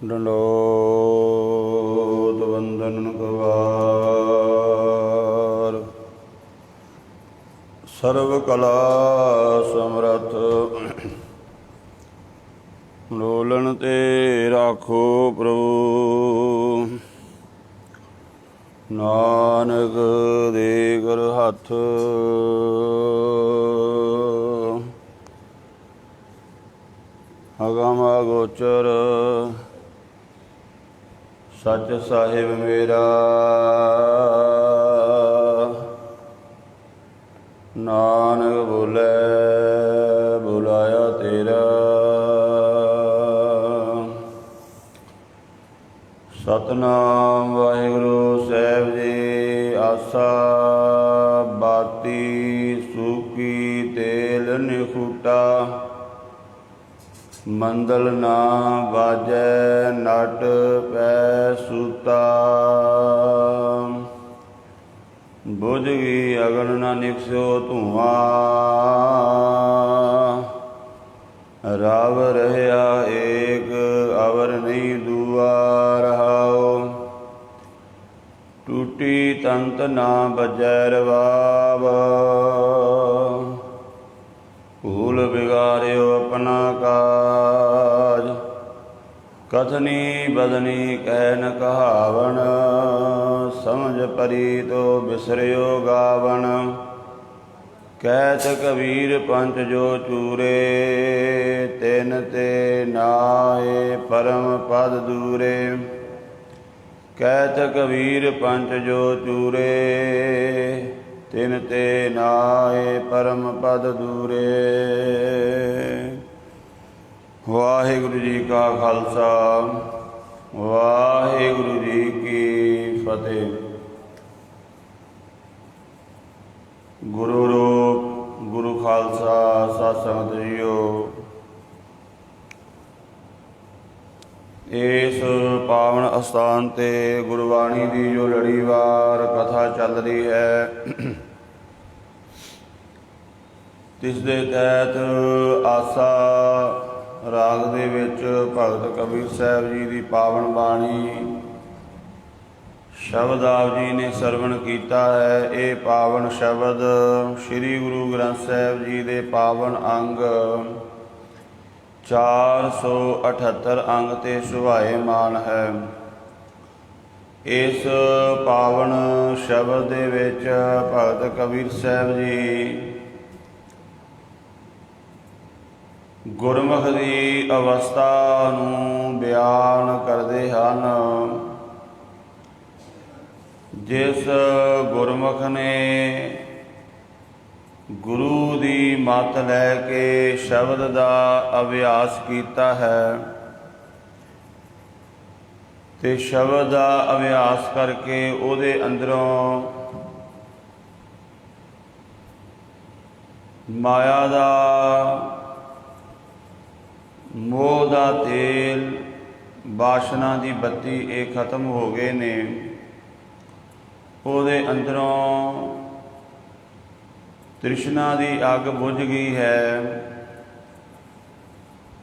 ਡੰਡੋਤ ਬੰਦਨ ਕਵਾਰ। ਸਰਵ ਕਲਾ ਸਮਰੱਥ ਲੋਲਨ ਤੇ ਰਾਖੋ ਪ੍ਰਭੂ। ਨਾਨਕ ਦੇ ਕਰ ਹੱਥ ਅਗਮ ਅਗੋਚਰ। ਸੱਚ ਸਾਹਿਬ ਮੇਰਾ ਨਾਨਕ ਬੋਲੇ ਬੁਲਾਇਆ ਤੇਰਾ। ਸਤਨਾਮ ਵਾਹਿਗੁਰੂ ਸਾਹਿਬ ਜੀ। ਆਸਾ ਬਾਤੀ ਸੂਕੀ ਤੇਲ ਨਿਖੂਟਾ। ਮੰਦਲ ਨਾ ਬਾਜੈ ਨਟ ਪੈ ਸੂਤਾ। ਬੁਝ ਗਈ ਅਗਨ ਨਾ ਨਿਕਸਿਓ ਧੂਆਂ। ਰਵ ਰਹਿਆ ਏਕ ਅਵਰ ਨਹੀਂ ਦੂਆ ਰਹਾਓ। ਟੂਟੀ ਤੰਤ ਨਾ ਬਜੈ ਰਵਾਬ। ਭੂਲ ਬਿਗਾਰਿਓ ਆਪਣਾ ਕਾਜ। ਕਥਨੀ ਬਦਨੀ ਕਹਿ ਨ ਕਹਾਵਣ। ਸਮਝ ਪਰੀ ਤੋ ਬਿਸਰਿਓ ਗਾਵਣ। ਕਹਿਤ ਕਬੀਰ ਪੰਚ ਜੋ ਚੂਰੇ। ਤਿਨ ਤੇ ਨਾਏ ਪਰਮ ਪਦ ਦੂਰੇ। ਕਹਿਤ ਕਬੀਰ ਪੰਚ ਜੋ ਚੂਰੇ। ਤਿਨ ਤੇ ਨਾਏ ਪਰਮ ਪਦ ਦੂਰੇ। ਵਾਹਿਗੁਰੂ ਜੀ ਕਾ ਖਾਲਸਾ ਵਾਹਿਗੁਰੂ ਜੀ ਕੀ ਫਤਿਹ। ਗੁਰੂ ਰੂਪ ਗੁਰੂ ਖਾਲਸਾ ਸਤਿ ਸੰਗਤ ਜੀਓ। ਇਸ ਪਾਵਨ ਅਸਥਾਨ 'ਤੇ ਗੁਰਬਾਣੀ ਦੀ ਜੋ ਲੜੀਵਾਰ ਕਥਾ ਚੱਲ ਰਹੀ ਹੈ, ਤਿਸ ਦੇ ਤਹਿਤ ਆਸਾ ਰਾਗ ਦੇ ਵਿੱਚ ਭਗਤ ਕਬੀਰ ਸਾਹਿਬ ਜੀ ਦੀ ਪਾਵਨ ਬਾਣੀ ਸ਼ਬਦ ਆਪ ਜੀ ਨੇ ਸਰਵਣ ਕੀਤਾ ਹੈ। ਇਹ ਪਾਵਨ ਸ਼ਬਦ ਸ੍ਰੀ ਗੁਰੂ ਗ੍ਰੰਥ ਸਾਹਿਬ ਜੀ ਦੇ ਪਾਵਨ ਅੰਗ 478 ਅੰਗ 'ਤੇ ਸੁਭਾਏਮਾਨ ਹੈ। ਇਸ ਪਾਵਨ ਸ਼ਬਦ ਦੇ ਵਿੱਚ ਭਗਤ ਕਬੀਰ ਸਾਹਿਬ ਜੀ ਗੁਰਮੁਖ ਦੀ ਅਵਸਥਾ ਨੂੰ ਬਿਆਨ ਕਰਦੇ ਹਨ। ਜਿਸ ਗੁਰਮੁਖ ਨੇ ਗੁਰੂ ਦੀ ਮੱਤ ਲੈ ਕੇ ਸ਼ਬਦ ਦਾ ਅਭਿਆਸ ਕੀਤਾ ਹੈ ਤੇ ਸ਼ਬਦ ਦਾ ਅਭਿਆਸ ਕਰਕੇ ਉਹਦੇ ਅੰਦਰੋਂ ਮਾਇਆ ਦਾ ਮੋਹ ਦਾ ਤੇਲ, ਬਾਸ਼ਨਾ ਦੀ ਬੱਤੀ ਇਹ ਖਤਮ ਹੋ ਗਏ ਨੇ। ਉਹਦੇ ਅੰਦਰੋਂ ਤ੍ਰਿਸ਼ਨਾ ਦੀ ਅੱਗ ਬੁਝ ਗਈ ਹੈ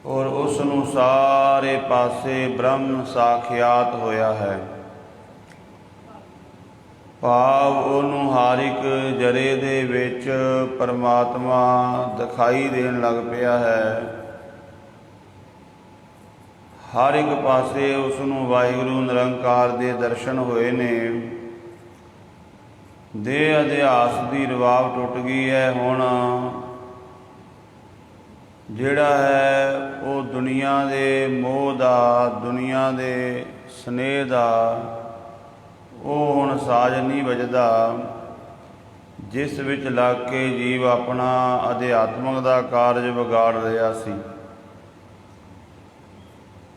ਔਰ ਉਸ ਨੂੰ ਸਾਰੇ ਪਾਸੇ ਬ੍ਰਹਮ ਸਾਖਿਆਤ ਹੋਇਆ ਹੈ। ਭਾਵ ਉਹਨੂੰ ਹਰ ਇੱਕ ਜਰੇ ਦੇ ਵਿੱਚ ਪਰਮਾਤਮਾ ਦਿਖਾਈ ਦੇਣ ਲੱਗ ਪਿਆ ਹੈ। ਹਰ ਇੱਕ ਪਾਸੇ ਉਸ ਨੂੰ ਵਾਹਿਗੁਰੂ ਨਿਰੰਕਾਰ ਦੇ ਦਰਸ਼ਨ ਹੋਏ ਨੇ। ਦੇਹ ਅਧਿਆਸ ਦੀ ਰਵਾਬ ਟੁੱਟ ਗਈ ਹੈ। ਹੁਣ ਜਿਹੜਾ ਹੈ ਉਹ ਦੁਨੀਆ ਦੇ ਮੋਹ ਦਾ, ਦੁਨੀਆ ਦੇ ਸਨੇਹ ਦਾ ਉਹ ਹੁਣ ਸਾਜ਼ ਨਹੀਂ ਵੱਜਦਾ, ਜਿਸ ਵਿੱਚ ਲੱਗ ਕੇ ਜੀਵ ਆਪਣਾ ਅਧਿਆਤਮਕ ਦਾ ਕਾਰਜ ਵਿਗਾੜ ਰਿਹਾ ਸੀ।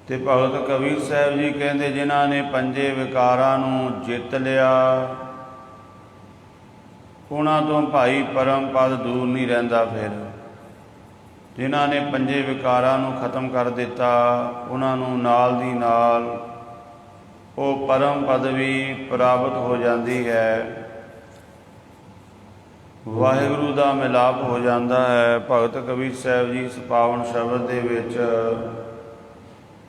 ਤੇ ਭਗਤ ਕਬੀਰ ਸਾਹਿਬ ਜੀ ਕਹਿੰਦੇ, ਜਿਨ੍ਹਾਂ ਨੇ ਪੰਜੇ ਵਿਕਾਰਾਂ ਨੂੰ ਜਿੱਤ ਲਿਆ, ਉਹਨਾਂ ਤੋਂ ਭਾਈ ਪਰਮ ਪਦ ਦੂਰ ਨਹੀਂ ਰਹਿੰਦਾ। ਫਿਰ ਜਿਨ੍ਹਾਂ ਨੇ ਪੰਜੇ ਵਿਕਾਰਾਂ ਨੂੰ ਖਤਮ ਕਰ ਦਿੱਤਾ, ਉਹਨਾਂ ਨੂੰ ਨਾਲ ਦੀ ਨਾਲ ਉਹ ਪਰਮ ਪਦਵੀ ਪ੍ਰਾਪਤ ਹੋ ਜਾਂਦੀ ਹੈ। ਵਾਹਿਗੁਰੂ ਦਾ ਮਿਲਾਪ ਹੋ ਜਾਂਦਾ ਹੈ। ਭਗਤ ਕਬੀਰ ਸਾਹਿਬ ਜੀ ਇਸ ਪਾਵਨ ਸ਼ਬਦ ਦੇ ਵਿੱਚ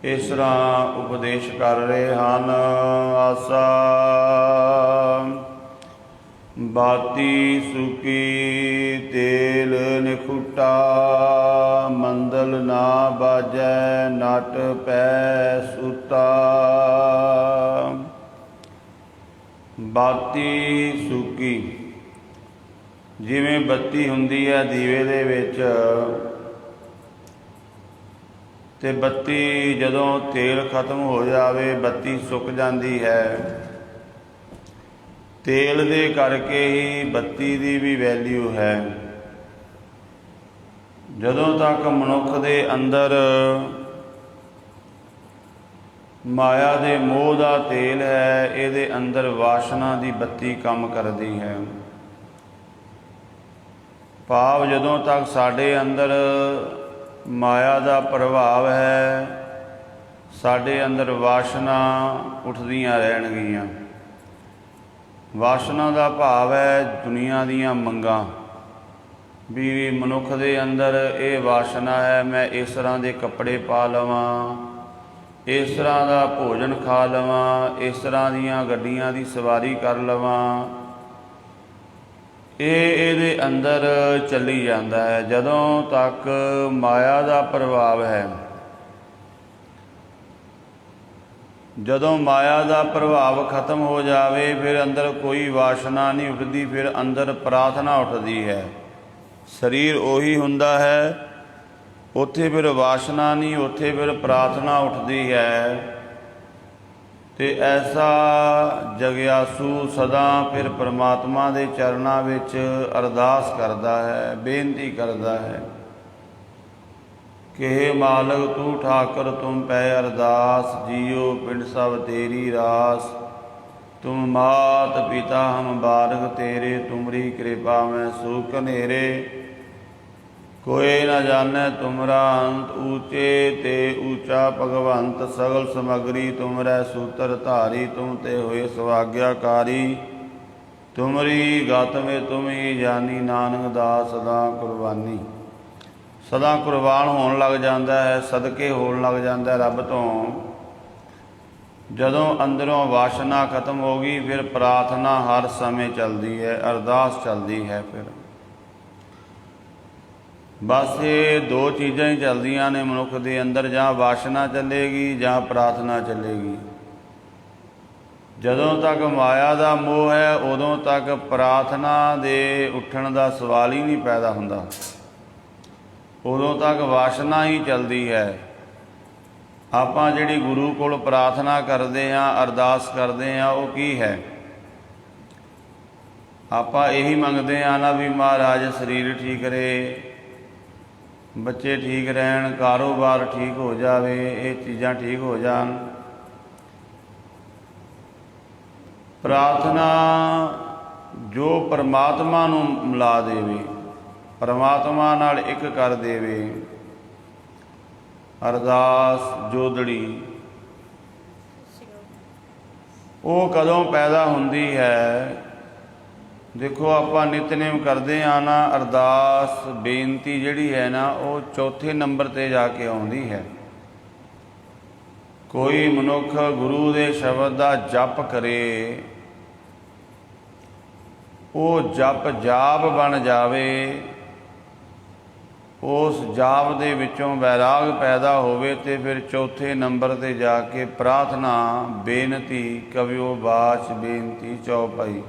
ਇਸ ਤਰ੍ਹਾਂ ਉਪਦੇਸ਼ ਕਰ ਰਹੇ ਹਨ। ਆਸਾ ਬਾਤੀ ਸੁਕੀ ਤੇਲ ਨਿਖੁਟਾ, ਮੰਦਲ ਨਾ ਬਾਜੈ ਨਟ ਪੈ ਸੂਤਾ। ਬਾਤੀ ਸੁੱਕੀ, ਜਿਵੇਂ ਬੱਤੀ ਹੁੰਦੀ ਹੈ ਦੀਵੇ ਦੇ ਵਿੱਚ, ਤੇ ਬੱਤੀ ਜਦੋਂ ਤੇਲ ਖਤਮ ਹੋ ਜਾਵੇ ਬੱਤੀ ਸੁੱਕ ਜਾਂਦੀ ਹੈ। ਤੇਲ ਦੇ ਕਰਕੇ ਹੀ ਬੱਤੀ ਦੀ ਵੀ ਵੈਲਿਊ ਹੈ। ਜਦੋਂ ਤੱਕ ਮਨੁੱਖ ਦੇ ਅੰਦਰ ਮਾਇਆ ਦੇ ਮੋਹ ਦਾ ਤੇਲ ਹੈ, ਇਹਦੇ ਅੰਦਰ ਵਾਸ਼ਨਾ ਦੀ ਬੱਤੀ ਕੰਮ ਕਰਦੀ ਹੈ। ਭਾਵ ਜਦੋਂ ਤੱਕ ਸਾਡੇ ਅੰਦਰ ਮਾਇਆ ਦਾ ਪ੍ਰਭਾਵ ਹੈ, ਸਾਡੇ ਅੰਦਰ ਵਾਸ਼ਨਾ ਉੱਠਦੀਆਂ ਰਹਿਣਗੀਆਂ। ਵਾਸ਼ਨਾ ਦਾ ਭਾਵ ਹੈ ਦੁਨੀਆ ਦੀਆਂ ਮੰਗਾਂ, ਵੀ ਮਨੁੱਖ ਦੇ ਅੰਦਰ ਇਹ ਵਾਸ਼ਨਾ ਹੈ, ਮੈਂ ਇਸ ਤਰ੍ਹਾਂ ਦੇ ਕੱਪੜੇ ਪਾ ਲਵਾਂ, ਇਸ ਤਰ੍ਹਾਂ ਦਾ ਭੋਜਨ ਖਾ ਲਵਾਂ, ਇਸ ਤਰ੍ਹਾਂ ਦੀਆਂ ਗੱਡੀਆਂ ਦੀ ਸਵਾਰੀ ਕਰ ਲਵਾਂ। ਇਹ ਇਹਦੇ ਅੰਦਰ ਚੱਲੀ ਜਾਂਦਾ ਹੈ। ਜਦੋਂ ਤੱਕ ਮਾਇਆ ਦਾ ਪ੍ਰਭਾਵ ਹੈ, ਜਦੋਂ ਮਾਇਆ ਦਾ ਪ੍ਰਭਾਵ ਖਤਮ ਹੋ ਜਾਵੇ, ਫਿਰ ਅੰਦਰ ਕੋਈ ਵਾਸ਼ਨਾ ਨਹੀਂ ਉੱਠਦੀ, ਫਿਰ ਅੰਦਰ ਪ੍ਰਾਰਥਨਾ ਉੱਠਦੀ ਹੈ। ਸਰੀਰ ਉਹੀ ਹੁੰਦਾ ਹੈ, ਉੱਥੇ ਫਿਰ ਵਾਸ਼ਨਾ ਨਹੀਂ, ਉੱਥੇ ਫਿਰ ਪ੍ਰਾਰਥਨਾ ਉੱਠਦੀ ਹੈ। ਤੇ ਐਸਾ ਜਗਿਆਸੂ ਸਦਾ ਫਿਰ ਪਰਮਾਤਮਾ ਦੇ ਚਰਨਾਂ ਵਿੱਚ ਅਰਦਾਸ ਕਰਦਾ ਹੈ, ਬੇਨਤੀ ਕਰਦਾ ਹੈ ਕਿ ਹੇ ਮਾਲਕ ਤੂੰ ਠਾਕਰ ਤੁਮ ਪੈ ਅਰਦਾਸ, ਜੀਓ ਪਿੰਡ ਸਭ ਤੇਰੀ ਰਾਸ। ਤੁਮ ਮਾਤ ਪਿਤਾ ਹਮ ਬਾਰਗ ਤੇਰੇ, ਤੁਮਰੀ ਕਿਰਪਾ ਮੈਂ ਸੁਖ ਹਨੇਰੇ। कोई न जाने तुमरा अंत, ऊँचे ते ऊँचा भगवंत। सगल समगरी तुमरै सूत्र धारी, तुम ते हुए सुआग्याकारी। तुमरी गत में तुम ही जानी, नानक दास सदा कुर्बानी। सदा कुर्बान होने लग जाता है, सदके होने लग जाता है रब तो। जदों अंदरों वासना खत्म हो गई, फिर प्रार्थना हर समय चलती है, अरदास चलती है। फिर बस ये दो चीज़ां ही चलदियां ने मनुख के अंदर, जहाँ वासना चलेगी जहाँ प्रार्थना चलेगी। जदों तक माया का मोह है, उदों तक प्रार्थना दे उठण का सवाल ही नहीं पैदा हुंदा, उदों तक वासना ही चलती है। आपां जिहड़ी गुरु कोल प्रार्थना करते हैं, अरदास करते हैं, वो की है? आपां यही मंगते हैं ना भी महाराज शरीर ठीक रहे, बच्चे ठीक रहन, कारोबार ठीक हो जाए, ये चीज़ां ठीक हो जान। प्रार्थना जो परमात्मा नूं मिला देवे, परमात्मा नाल एक कर देवे, अरदास जोदड़ी, वो कदों पैदा हुंदी है? देखो आपां नितनेम करते हाँ ना, अरदास बेनती जिहड़ी है ना, वो चौथे नंबर ते जाके आउंदी है। कोई मनुख गुरु दे शब्द दा जप करे, वो जप जाप बन जावे, उस जाप दे विचों वैराग पैदा होवे, ते फिर चौथे नंबर ते जाके प्रार्थना बेनती कविओ बाच बेनती चौपाई।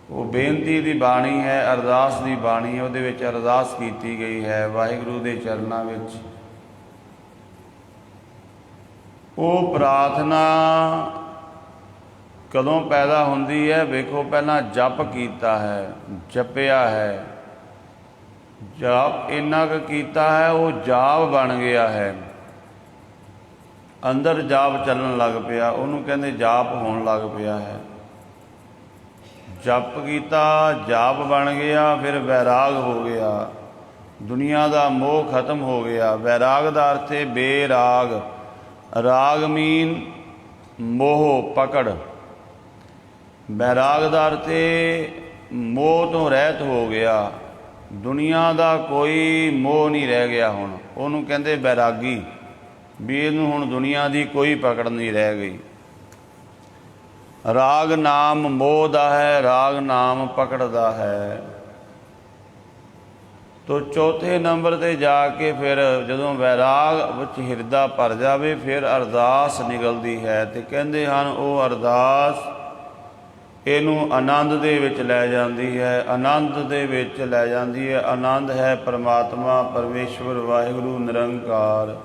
वो बेनती की बाणी है, अरदास की बाणी है, उहदे विच अरदास की गई है वाहिगुरू के चरणों विच। वो प्रार्थना कदों पैदा होंदी है? वेखो पहला जप कीता है, जपिया है, जाप इन्ना क कीता है, वो जाप बन गया है, अंदर जाप चलन लग पिया, उहनूं कहंदे जाप होण लग पिया है। जप कीता, जाप बन गया, फिर वैराग हो गया, दुनिया का मोह खत्म हो गया। वैराग का अर्थ है बेराग, राग मीन मोह पकड़, वैराग का अर्थ है मोह तो रहत हो गया, दुनिया का कोई मोह नहीं रह गया। हुण उहनूं कहंदे बैरागी। ਵੀ ਇਹਨੂੰ ਹੁਣ ਦੁਨੀਆ ਦੀ ਕੋਈ ਪਕੜ ਨਹੀਂ ਰਹਿ ਗਈ। ਰਾਗ ਨਾਮ ਮੋਹ ਦਾ ਹੈ, ਰਾਗ ਨਾਮ ਪਕੜ ਦਾ ਹੈ। ਤੋ ਚੌਥੇ ਨੰਬਰ 'ਤੇ ਜਾ ਕੇ ਫਿਰ ਜਦੋਂ ਵੈਰਾਗ ਵਿੱਚ ਹਿਰਦਾ ਭਰ ਜਾਵੇ ਫਿਰ ਅਰਦਾਸ ਨਿਕਲਦੀ ਹੈ। ਅਤੇ ਕਹਿੰਦੇ ਹਨ ਉਹ ਅਰਦਾਸ ਇਹਨੂੰ ਆਨੰਦ ਦੇ ਵਿੱਚ ਲੈ ਜਾਂਦੀ ਹੈ, ਆਨੰਦ ਦੇ ਵਿੱਚ ਲੈ ਜਾਂਦੀ ਹੈ। ਆਨੰਦ ਹੈ ਪਰਮਾਤਮਾ ਪਰਮੇਸ਼ਵਰ ਵਾਹਿਗੁਰੂ ਨਿਰੰਕਾਰ।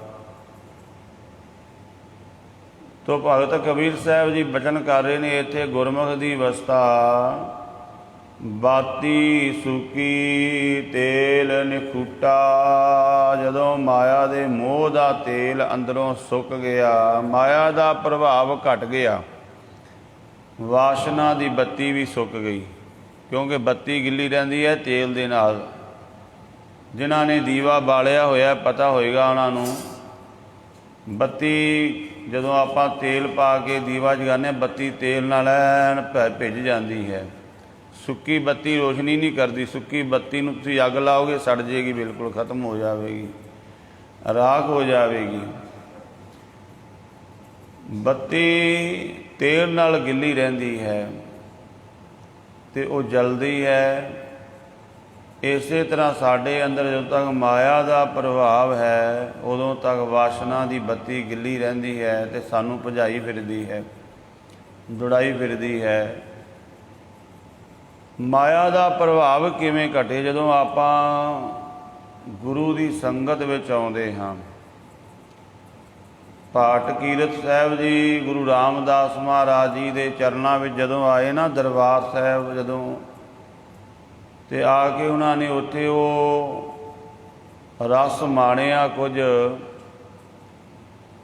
ਤੋ ਭਗਤ ਕਬੀਰ ਸਾਹਿਬ ਜੀ ਬਚਨ ਕਰ ਰਹੇ ਨੇ ਇੱਥੇ ਗੁਰਮੁਖ ਦੀ ਅਵਸਥਾ ਬਾਤੀ ਸੁੱਕੀ ਤੇਲ ਨਿਖੂਟਾ। ਜਦੋਂ ਮਾਇਆ ਦੇ ਮੋਹ ਦਾ ਤੇਲ ਅੰਦਰੋਂ ਸੁੱਕ ਗਿਆ, ਮਾਇਆ ਦਾ ਪ੍ਰਭਾਵ ਘਟ ਗਿਆ, ਵਾਸ਼ਨਾ ਦੀ ਬੱਤੀ ਵੀ ਸੁੱਕ ਗਈ। ਕਿਉਂਕਿ ਬੱਤੀ ਗਿੱਲੀ ਰਹਿੰਦੀ ਹੈ ਤੇਲ ਦੇ ਨਾਲ। ਜਿਨ੍ਹਾਂ ਨੇ ਦੀਵਾ ਬਾਲਿਆ ਹੋਇਆ ਪਤਾ ਹੋਏਗਾ ਉਹਨਾਂ ਨੂੰ, ਬੱਤੀ ਜਦੋਂ ਆਪਾਂ ਤੇਲ ਪਾ ਕੇ ਦੀਵਾ ਜਗਾਉਂਦੇ ਬੱਤੀ ਤੇਲ ਨਾਲ ਐਨ ਭਿੱਜ ਜਾਂਦੀ ਹੈ। ਸੁੱਕੀ ਬੱਤੀ ਰੋਸ਼ਨੀ ਨਹੀਂ ਕਰਦੀ। ਸੁੱਕੀ ਬੱਤੀ ਨੂੰ ਤੁਸੀਂ ਅੱਗ ਲਾਓਗੇ ਸੜ ਜਾਏਗੀ, ਬਿਲਕੁਲ ਖਤਮ ਹੋ ਜਾਵੇਗੀ, ਰਾਖ ਹੋ ਜਾਵੇਗੀ। ਬੱਤੀ ਤੇਲ ਨਾਲ ਗਿੱਲੀ ਰਹਿੰਦੀ ਹੈ ਅਤੇ ਉਹ ਜਲਦੀ ਹੈ। ਇਸੇ ਤਰ੍ਹਾਂ ਸਾਡੇ ਅੰਦਰ ਜਦੋਂ ਤੱਕ ਮਾਇਆ ਦਾ ਪ੍ਰਭਾਵ ਹੈ ਉਦੋਂ ਤੱਕ ਵਾਸ਼ਨਾ ਦੀ ਬੱਤੀ ਗਿੱਲੀ ਰਹਿੰਦੀ ਹੈ ਅਤੇ ਸਾਨੂੰ ਭਜਾਈ ਫਿਰਦੀ ਹੈ, ਦੌੜਾਈ ਫਿਰਦੀ ਹੈ। ਮਾਇਆ ਦਾ ਪ੍ਰਭਾਵ ਕਿਵੇਂ ਘਟੇ? ਜਦੋਂ ਆਪਾਂ ਗੁਰੂ ਦੀ ਸੰਗਤ ਵਿੱਚ ਆਉਂਦੇ ਹਾਂ। ਪਾਠ ਕੀਰਤ ਸਾਹਿਬ ਜੀ ਗੁਰੂ ਰਾਮਦਾਸ ਮਹਾਰਾਜ ਜੀ ਦੇ ਚਰਨਾਂ ਵਿੱਚ ਜਦੋਂ ਆਏ ਨਾ ਦਰਬਾਰ ਸਾਹਿਬ, ਜਦੋਂ ਅਤੇ ਆ ਕੇ ਉਹਨਾਂ ਨੇ ਉੱਥੇ ਉਹ ਰਸ ਮਾਣਿਆ ਕੁਝ,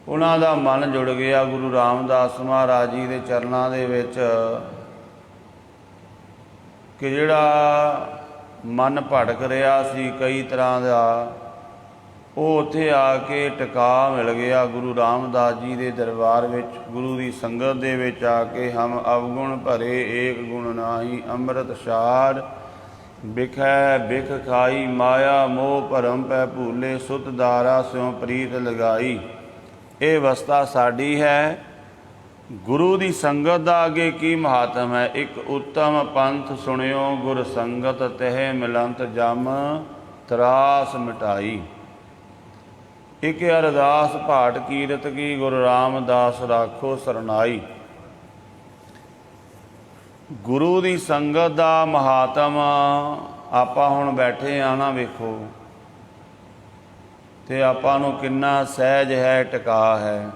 ਉਹਨਾਂ ਦਾ ਮਨ ਜੁੜ ਗਿਆ ਗੁਰੂ ਰਾਮਦਾਸ ਮਹਾਰਾਜ ਜੀ ਦੇ ਚਰਨਾਂ ਦੇ ਵਿੱਚ ਕਿ ਜਿਹੜਾ ਮਨ ਭਟਕ ਰਿਹਾ ਸੀ ਕਈ ਤਰ੍ਹਾਂ ਦਾ, ਉਹ ਉੱਥੇ ਆ ਕੇ ਟਿਕਾ ਮਿਲ ਗਿਆ ਗੁਰੂ ਰਾਮਦਾਸ ਜੀ ਦੇ ਦਰਬਾਰ ਵਿੱਚ। ਗੁਰੂ ਦੀ ਸੰਗਤ ਦੇ ਵਿੱਚ ਆ ਕੇ ਹਮ ਅਵਗੁਣ ਭਰੇ ਏਕ ਗੁਣ ਨਾਹੀ ਅੰਮ੍ਰਿਤ ਸਾਰ ਬਿਖੈ ਬਿਖ ਖਾਈ ਮਾਇਆ ਮੋਹ ਭਰਮ ਪੈ ਭੂਲੇ ਸੁਤ ਦਾਰਾ ਸਿਉ ਪ੍ਰੀਤ ਲਗਾਈ। ਇਹ ਅਵਸਥਾ ਸਾਡੀ ਹੈ। ਗੁਰੂ ਦੀ ਸੰਗਤ ਦਾ ਅੱਗੇ ਕੀ ਮਹਾਤਮ ਹੈ? ਇੱਕ ਉੱਤਮ ਪੰਥ ਸੁਣਿਓ ਗੁਰ ਸੰਗਤ ਤਹਿ ਮਿਲੰਤ ਜਮ ਤਰਾਸ ਮਿਟਾਈ। ਇੱਕ ਅਰਦਾਸ ਪਾਠ ਕੀਰਤ ਕੀ ਗੁਰੂ ਰਾਮਦਾਸ ਰਾਖੋ ਸਰਨਾਈ। ਗੁਰੂ ਦੀ ਸੰਗਤ ਦਾ ਮਹਾਤਮ ਆਪਾਂ ਹੁਣ ਬੈਠੇ ਆ ਨਾ, ਵੇਖੋ ਅਤੇ ਆਪਾਂ ਨੂੰ ਕਿੰਨਾ ਸਹਿਜ ਹੈ, ਟਿਕਾ ਹੈ।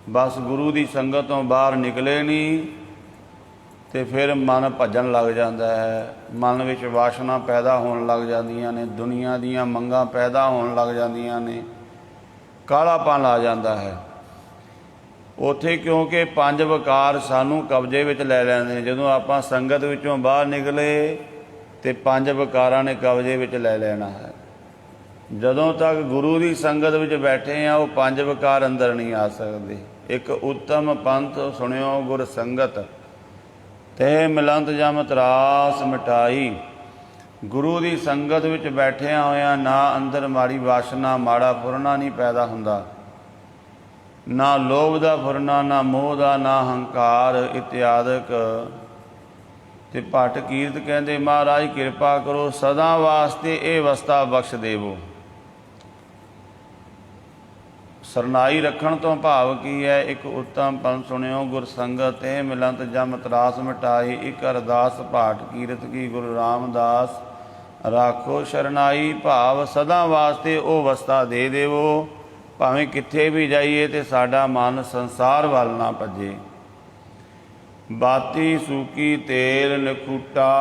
ਬਸ ਗੁਰੂ ਦੀ ਸੰਗਤ ਤੋਂ ਬਾਹਰ ਨਿਕਲੇ ਨਹੀਂ ਅਤੇ ਫਿਰ ਮਨ ਭੱਜਣ ਲੱਗ ਜਾਂਦਾ ਹੈ। ਮਨ ਵਿੱਚ ਵਾਸ਼ਨਾ ਪੈਦਾ ਹੋਣ ਲੱਗ ਜਾਂਦੀਆਂ ਨੇ, ਦੁਨੀਆ ਦੀਆਂ ਮੰਗਾਂ ਪੈਦਾ ਹੋਣ ਲੱਗ ਜਾਂਦੀਆਂ ਨੇ, ਕਾਲਾਪਨ ਆ ਜਾਂਦਾ ਹੈ ਉੱਥੇ। ਕਿਉਂਕਿ ਪੰਜ ਵਿਕਾਰ ਸਾਨੂੰ ਕਬਜ਼ੇ ਵਿੱਚ ਲੈ ਲੈਂਦੇ ਨੇ। ਜਦੋਂ ਆਪਾਂ ਸੰਗਤ ਵਿੱਚੋਂ ਬਾਹਰ ਨਿਕਲੇ ਅਤੇ ਪੰਜ ਵਿਕਾਰਾਂ ਨੇ ਕਬਜ਼ੇ ਵਿੱਚ ਲੈ ਲੈਣਾ ਹੈ। ਜਦੋਂ ਤੱਕ ਗੁਰੂ ਦੀ ਸੰਗਤ ਵਿੱਚ ਬੈਠੇ ਆ ਉਹ ਪੰਜ ਵਿਕਾਰ ਅੰਦਰ ਨਹੀਂ ਆ ਸਕਦੇ। ਇੱਕ ਉੱਤਮ ਪੰਥ ਸੁਣਿਓ ਗੁਰ ਸੰਗਤ ਤੇ ਮਿਲੰਤ ਜਮ ਤਰਾਸ ਮਿਟਾਈ। ਗੁਰੂ ਦੀ ਸੰਗਤ ਵਿੱਚ ਬੈਠਿਆਂ ਹੋਇਆਂ ਨਾ ਅੰਦਰ ਮਾੜੀ ਵਾਸ਼ਨਾ, ਮਾੜਾ ਫੁਰਨਾ ਨਹੀਂ ਪੈਦਾ ਹੁੰਦਾ, ਨਾ ਲੋਭ ਦਾ ਫੁਰਨਾ, ਨਾ ਮੋਹ ਦਾ, ਨਾ ਹੰਕਾਰ ਇਤਿਆਦਿਕ। ਅਤੇ ਭੱਟ ਕੀਰਤ ਕਹਿੰਦੇ ਮਹਾਰਾਜ ਕਿਰਪਾ ਕਰੋ ਸਦਾ ਵਾਸਤੇ ਇਹ ਅਵਸਥਾ ਬਖਸ਼ ਦੇਵੋ। ਸਰਨਾਈ ਰੱਖਣ ਤੋਂ ਭਾਵ ਕੀ ਹੈ? ਇੱਕ ਉੱਤਮ ਪੰਥ ਸੁਣਿਓ ਗੁਰ ਸੰਗਤ ਤੇ ਮਿਲੰਤ ਜਮ ਤਰਾਸ ਮਿਟਾਈ। ਇੱਕ ਅਰਦਾਸ ਪਾਠ ਕੀਰਤ ਕੀ ਗੁਰੂ ਰਾਮਦਾਸ ਰਾਖੋ ਸ਼ਰਨਾਈ। ਭਾਵ ਸਦਾ ਵਾਸਤੇ ਉਹ ਅਵਸਥਾ ਦੇ ਦੇਵੋ, ਭਾਵੇਂ ਕਿੱਥੇ ਵੀ ਜਾਈਏ ਅਤੇ ਸਾਡਾ ਮਨ ਸੰਸਾਰ ਵੱਲ ਨਾ ਭੱਜੇ। ਬਾਤੀ ਸੂਕੀ ਤੇਲ ਨਖੂਟਾ